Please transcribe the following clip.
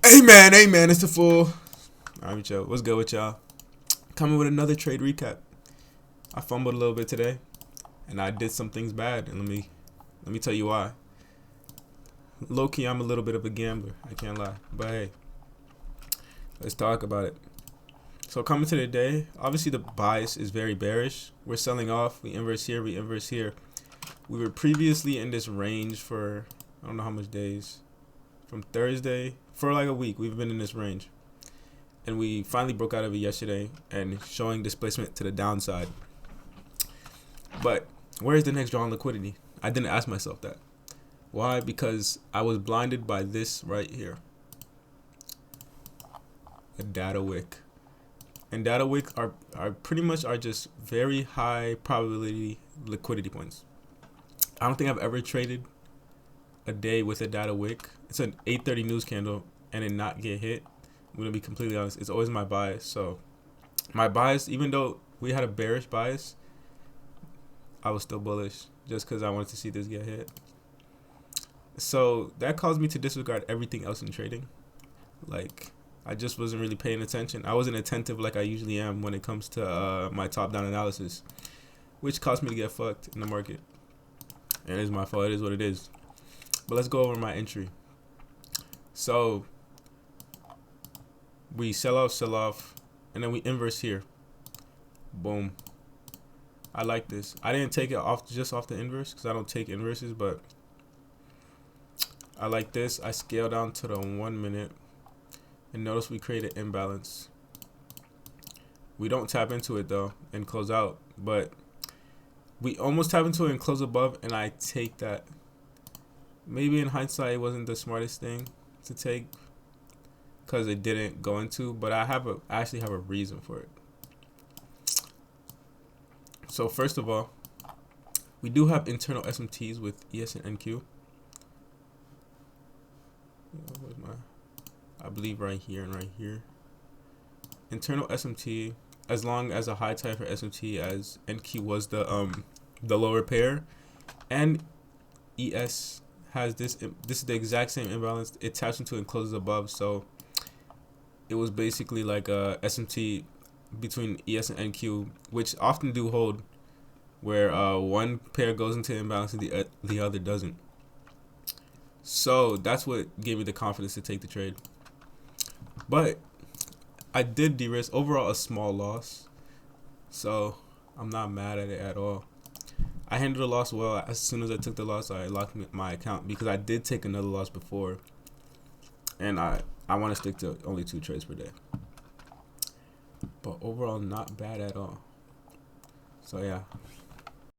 Amen, it's the full. Alright, y'all. What's good with y'all? Coming with another trade recap. I fumbled a little bit today, and I did some things bad, and let me tell you why. Low key, I'm a little bit of a gambler. I can't lie, but hey, let's talk about it. So coming to the day, obviously the bias is very bearish. We're selling off. We inverse here. We inverse here. We were previously in this range for I don't know how much days. From Thursday for like a week, we've been in this range, and we finally broke out of it yesterday and showing displacement to the downside. But where's the next draw on liquidity? I didn't ask myself that. Why? Because I was blinded by this right here, a data wick. And data wicks are pretty much are just very high probability liquidity points. I don't think I've ever traded a day with a data wick. It's an 8:30 news candle and it not get hit. I'm gonna be completely honest. It's always my bias. So my bias, even though we had a bearish bias, I was still bullish just because I wanted to see this get hit. So that caused me to disregard everything else in trading. Like, I just wasn't really paying attention. I wasn't attentive like I usually am when it comes to my top-down analysis, which caused me to get fucked in the market. And it's my fault. It is what it is. But let's go over my entry. So we sell off, and then we inverse here. Boom. I like this. I didn't take it off just off the inverse because I don't take inverses, but I like this. I scale down to the 1 minute. And notice we create an imbalance. We don't tap into it though and close out, but we almost tap into it and close above, and I take that. Maybe in hindsight it wasn't the smartest thing to take because it didn't go into, but I actually have a reason for it. So first of all, we do have internal SMTs with ES and NQ. Where's my? I believe right here and right here. Internal SMT, as long as a high time for SMT as NQ was the lower pair, and ES has this is the exact same imbalance. It taps into and closes above, so it was basically like a SMT between ES and NQ, which often do hold, where one pair goes into imbalance and the other doesn't. So that's what gave me the confidence to take the trade. But I did de-risk overall a small loss, so I'm not mad at it at all. I handled the loss well. As soon as I took the loss, I locked my account because I did take another loss before, and I want to stick to only 2 trades per day. But overall, not bad at all. So yeah.